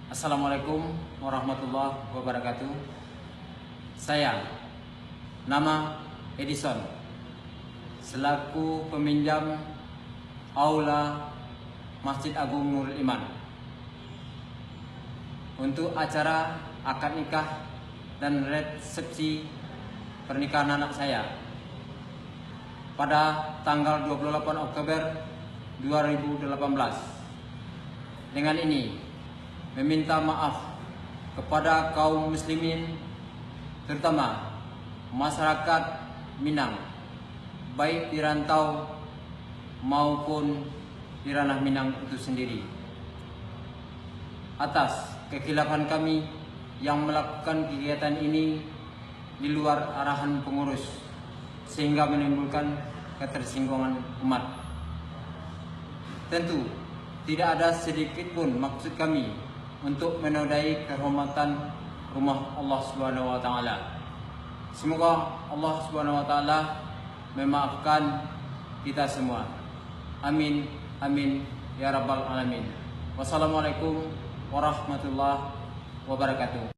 Assalamualaikum warahmatullahi wabarakatuh. Saya, nama Edison, selaku peminjam Aula Masjid Agung Nurul Iman untuk acara akad nikah dan resepsi pernikahan anak saya pada tanggal 28 Oktober 2018. Dengan ini meminta maaf kepada kaum muslimin, terutama masyarakat Minang, baik di rantau maupun di ranah Minang itu sendiri, atas kekhilafan kami yang melakukan kegiatan ini di luar arahan pengurus sehingga menimbulkan ketersinggungan umat. Tentu tidak ada sedikit pun maksud kami untuk menodai kehormatan rumah Allah Subhanahu wa taala. Semoga Allah Subhanahu wa taala memaafkan kita semua. Amin amin ya rabbal alamin. Wassalamualaikum warahmatullahi wabarakatuh.